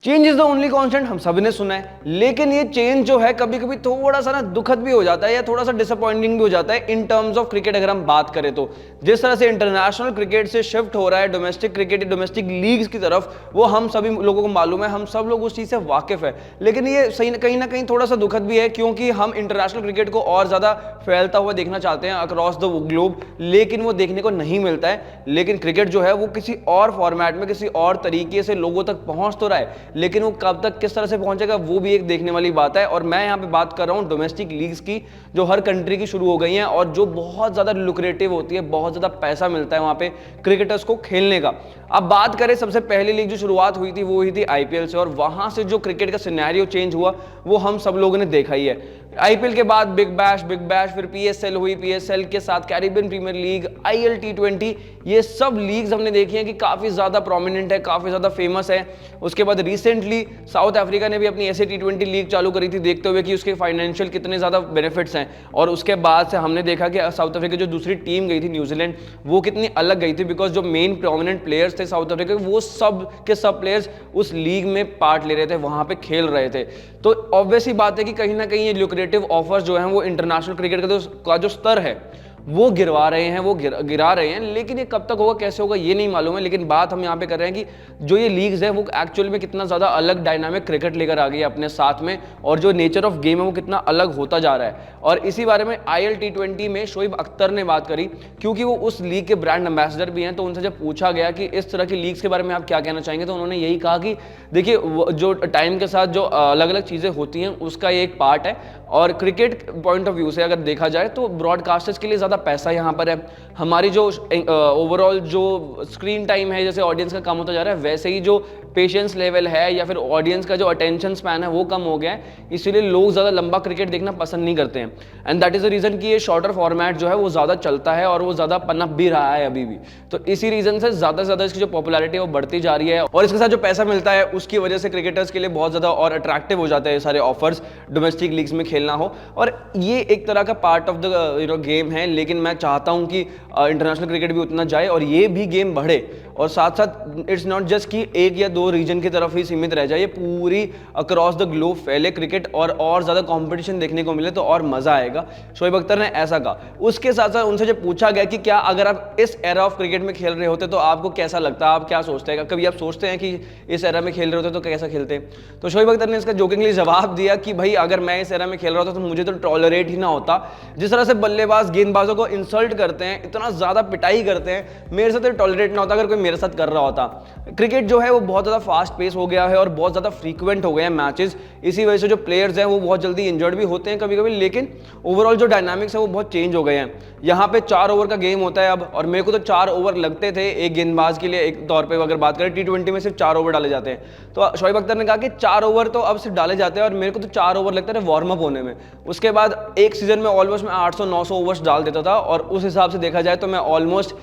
Change is the only constant, हम सभी ने सुना है, लेकिन ये चेंज जो है कभी कभी थोड़ा सा ना दुखद भी हो जाता है या थोड़ा सा डिसअपॉइंटिंग भी हो जाता है इन टर्म्स ऑफ क्रिकेट। अगर हम बात करें तो जिस तरह से इंटरनेशनल क्रिकेट से शिफ्ट हो रहा है डोमेस्टिक क्रिकेट, डोमेस्टिक लीग्स की तरफ, वो हम सभी लोगों को मालूम है, हम सब लोग उस चीज से वाकिफ है। लेकिन ये सही कहीं ना कहीं थोड़ा सा दुखद भी है, क्योंकि हम इंटरनेशनल क्रिकेट को और ज्यादा फैलता हुआ देखना चाहते हैं अक्रॉस द ग्लोब, लेकिन वो देखने को नहीं मिलता है। लेकिन क्रिकेट जो है वो किसी और फॉर्मेट में, किसी और तरीके से लोगों तक पहुंच तो रहा है, लेकिन वो कब तक किस तरह से पहुंचेगा वो भी एक देखने वाली बात है। और मैं यहां पे बात कर रहा हूं डोमेस्टिक लीग्स की, जो हर कंट्री की शुरू हो गई हैं और जो बहुत ज्यादा लुक्रेटिव होती है, बहुत ज्यादा पैसा मिलता है वहां पे क्रिकेटर्स को खेलने का। अब बात करें सबसे पहली लीग जो शुरुआत हुई थी वो हुई थी आईपीएल से, और वहां से जो क्रिकेट का सिनेरियो चेंज हुआ वो हम सब लोगों ने देखा ही है। आईपीएल के बाद बिग बैश, फिर पीएसएल हुई, पीएसएल के साथ कैरिबियन प्रीमियर लीग, आईएल टी20, ये सब लीग्स हमने देखी हैं कि काफी ज्यादा प्रोमिनेंट है, काफी ज्यादा फेमस है। उसके बाद रिसेंटली साउथ अफ्रीका ने भी अपनी ऐसे टी20 लीग चालू करी थी, देखते हुए कि उसके फाइनेंशियल कितने ज्यादा बेनिफिट्स हैं। और उसके बाद से हमने देखा कि साउथ अफ्रीका जो दूसरी टीम गई थी न्यूजीलैंड, वो कितनी अलग गई थी, बिकॉज जो मेन प्रोमिनेंट प्लेयर्स थे साउथ अफ्रीका के, वो सब के सब प्लेयर्स उस लीग में पार्ट ले रहे थे, वहां पे खेल रहे थे। तो ऑब्वियस ही बात है कि कहीं ना कहीं ये लुक्रेटिव ऑफर्स जो हैं वो इंटरनेशनल क्रिकेट का जो स्तर है वो गिरवा रहे हैं, वो गिरा रहे हैं। लेकिन ये कब तक होगा, कैसे होगा, ये नहीं मालूम है। लेकिन बात हम यहाँ पे कर रहे हैं कि जो ये लीग्स है वो एक्चुअल में कितना ज़्यादा अलग डायनामिक क्रिकेट लेकर आ गई है अपने साथ में, और जो नेचर ऑफ गेम है वो कितना अलग होता जा रहा है। और इसी बारे में आईएल टी20 में शोएब अख्तर ने बात करी, क्योंकि वो उस लीग के ब्रांड एम्बेसडर भी हैं। तो उनसे जब पूछा गया कि इस तरह की लीग्स के बारे में आप क्या कहना चाहेंगे, तो उन्होंने यही कहा कि देखिए, जो टाइम के साथ जो अलग अलग चीज़ें होती हैं उसका ये एक पार्ट है। और क्रिकेट पॉइंट ऑफ व्यू से अगर देखा जाए तो ब्रॉडकास्टर्स के लिए ज़्यादा पैसा यहाँ पर है। हमारी जो ओवरऑल जो स्क्रीन टाइम है, जैसे ऑडियंस का कम होता जा रहा है, वैसे ही जो पेशेंस लेवल है या फिर ऑडियंस का जो अटेंशन स्पैन है वो कम हो गया है। इसीलिए लोग ज़्यादा लंबा क्रिकेट देखना पसंद नहीं करते हैं, and that is the reason कि ये शॉर्टर फॉर्मेट जो है वो ज़्यादा चलता है और वो ज़्यादा पनप भी रहा है अभी भी। तो इसी रीज़न से ज़्यादा से ज़्यादा इसकी जो पॉपुलैरिटी है वो बढ़ती जा रही है, और इसके साथ जो पैसा मिलता है उसकी वजह से क्रिकेटर्स के लिए बहुत ज़्यादा और अट्रैक्टिव हो जाते हैं सारे ऑफर्स डोमेस्टिक लीग्स में खेलना हो। और ये एक तरह का पार्ट ऑफ द गेम है, लेकिन मैं चाहता हूँ कि इंटरनेशनल क्रिकेट भी उतना जाए और ये भी गेम बढ़े। और साथ साथ इट्स नॉट जस्ट कि एक या दो रीजन की तरफ ही सीमित रह जाए, ये पूरी अक्रॉस द ग्लोब फैले क्रिकेट, और ज़्यादा कंपटीशन देखने को मिले तो और मज़ा आएगा। शोएब अख्तर ने ऐसा कहा। उसके साथ साथ उनसे जब पूछा गया कि क्या अगर आप इस एरा ऑफ क्रिकेट में खेल रहे होते तो आपको कैसा लगता, आप क्या सोचते हैं, कभी आप सोचते हैं कि इस एरा में खेल रहे होते तो कैसा खेलते। तो शोएब अख्तर ने इसका जोकिंगली जवाब दिया कि भाई अगर मैं इस एरा में खेल रहा होता तो मुझे तो टॉलरेट ही ना होता। जिस तरह से बल्लेबाज गेंदबाजों को इंसल्ट करते हैं, इतना ज़्यादा पिटाई करते हैं, मेरे साथ तो टॉलरेट ना होता अगर कोई मेरे साथ कर रहा होता। क्रिकेट जो है वो बहुत ज़्यादा फास्ट पेस हो गया है और बहुत ज़्यादा फ्रीक्वेंट हो गए हैं मैचेस। इसी वजह से जो प्लेयर्स हैं वो बहुत जल्दी इंजर्ड भी होते हैं कभी कभी, लेकिन ओवरऑल जो डायनामिक्स है वो बहुत चेंज हो गए हैं। यहाँ पे 4 ओवर का गेम होता है अब, और मेरे को तो 4 ओवर लगते थे एक गेंदबाज के लिए। एक तौर पे अगर बात करें टी20 में सिर्फ 4 ओवर डाले जाते हैं, तो शोएब अख्तर ने कहा कि 4 ओवर तो अब सिर्फ डाले जाते हैं, और मेरे को तो 4 ओवर लगते थे वार्म अप होने में। उसके बाद एक सीजन में ऑलमोस्ट मैं 800-900 ओवर्स डाल देता था, और उस हिसाब से देखा जाए तो मैं ऑलमोस्ट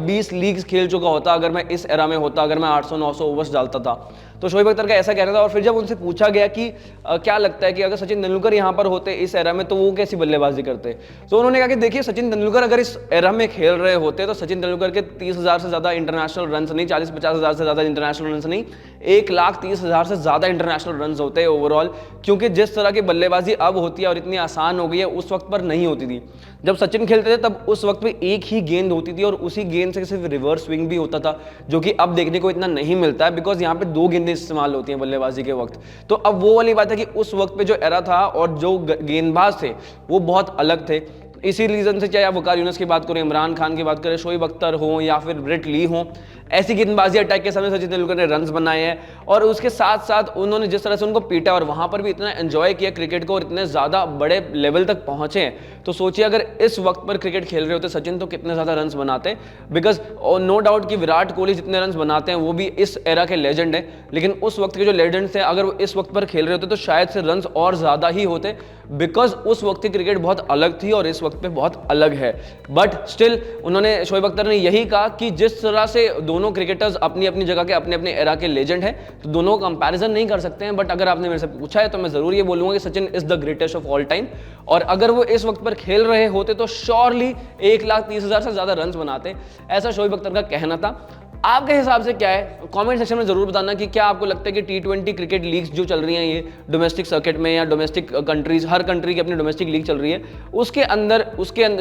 20 लीग्स खेल चुका होता अगर मैं इस एरा में होता, अगर मैं 800-900 ओवर्स डालता था। तो शोएब अख्तर का ऐसा कहना था। और फिर जब उनसे पूछा गया कि क्या लगता है कि अगर सचिन तेंदुलकर यहाँ पर होते इस एरा में तो वो कैसी बल्लेबाजी करते, तो उन्होंने कहा कि देखिए, सचिन तेंदुलकर अगर इस एरा में खेल रहे होते तो सचिन तेंदुलकर के 30,000 से ज़्यादा इंटरनेशनल रन नहीं, 40-50 हज़ार से ज़्यादा इंटरनेशनल रन नहीं, 1,30,000 से ज़्यादा इंटरनेशनल रन होते हैं ओवरऑल। क्योंकि जिस तरह की बल्लेबाजी अब होती है और इतनी आसान हो गई है, उस वक्त पर नहीं होती थी। जब सचिन खेलते थे तब उस वक्त में एक ही गेंद होती थी, और उसी गेंद से सिर्फ रिवर्स स्विंग भी होता था, जो कि अब देखने को इतना नहीं मिलता है, बिकॉज यहाँ पे 2 गेंदें इस्तेमाल होती हैं बल्लेबाजी के वक्त। तो अब वो वाली बात है कि उस वक्त पे जो एरा था और जो गेंदबाज थे वो बहुत अलग थे। इसी रीजन से, चाहे आप वकार यूनुस की बात करें, इमरान खान की बात करें, शोएब अख्तर हो या फिर ब्रेट ली हो, ऐसी गेंदबाजी अटैक के समय सचिन तेंदुलकर ने रन्स बनाए हैं। और उसके साथ साथ उन्होंने जिस तरह से उनको पीटा और वहां पर भी इतना एंजॉय किया क्रिकेट को और इतने ज़्यादा बड़े लेवल तक पहुंचे हैं, तो सोचिए अगर इस वक्त पर क्रिकेट खेल रहे होते सचिन तो कितने ज़्यादा रन्स बनाते। बिकॉज नो डाउट कि विराट कोहली जितने रन्स बनाते हैं वो भी इस एरा के लेजेंड हैं, लेकिन उस वक्त के जो लेजेंड्स थे अगर वो इस वक्त पर खेल रहे होते तो शायद से रन्स और ज़्यादा ही होते, बिकॉज उस वक्त की क्रिकेट बहुत अलग थी और इस वक्त पे बहुत अलग है। बट स्टिल उन्होंने, शोएब अख्तर ने यही कहा कि जिस तरह से दोनों क्रिकेटर्स अपनी अपनी जगह के अपने अपने एरा के लेजेंड हैं, तो दोनों कंपैरिजन नहीं कर सकते हैं। बट अगर आपने मेरे से पूछा है तो मैं जरूर ये बोलूंगा कि Sachin is the greatest of all time, और अगर वो इस वक्त पर खेल रहे होते तो श्योरली 1,30,000 से ज्यादा रन बनाते, ऐसा शोएब अख्तर का कहना था। आपके हिसाब से क्या है, कमेंट सेक्शन में जरूर बताना कि क्या आपको लगता है कि T20 क्रिकेट लीग्स जो चल रही हैं ये डोमेस्टिक सर्किट में या डोमेस्टिक कंट्रीज, हर कंट्री की अपनी डोमेस्टिक लीग चल रही है, उसके अंदर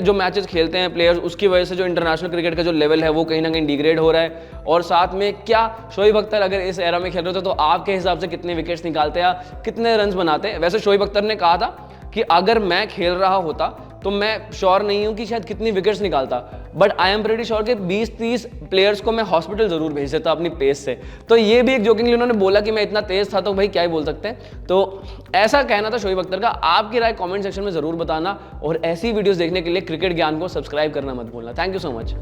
जो मैचेस खेलते हैं प्लेयर्स, उसकी वजह से जो इंटरनेशनल क्रिकेट का जो लेवल है वो कहीं ना कहीं डिग्रेड हो रहा है। और साथ में क्या शोएब अख्तर अगर इस एरा में खेल रहे होते तो आपके हिसाब से कितने विकेट्स निकालते या कितने रन बनाते हैं। वैसे शोएब अख्तर ने कहा था कि अगर मैं खेल रहा होता तो मैं श्योर नहीं हूं कि शायद कितनी विकेट्स निकालता, but I am pretty sure कि 20-30 प्लेयर्स को मैं हॉस्पिटल जरूर भेज देता अपनी पेस से। तो ये भी एक जोकिंगली उन्होंने बोला कि मैं इतना तेज था, तो भाई क्या ही बोल सकते हैं। तो ऐसा कहना था शोएब अख्तर का। आपकी राय कमेंट सेक्शन में जरूर बताना और ऐसी वीडियोस देखने के लिए क्रिकेट ज्ञान को सब्सक्राइब करना मत भूलना। Thank you so much.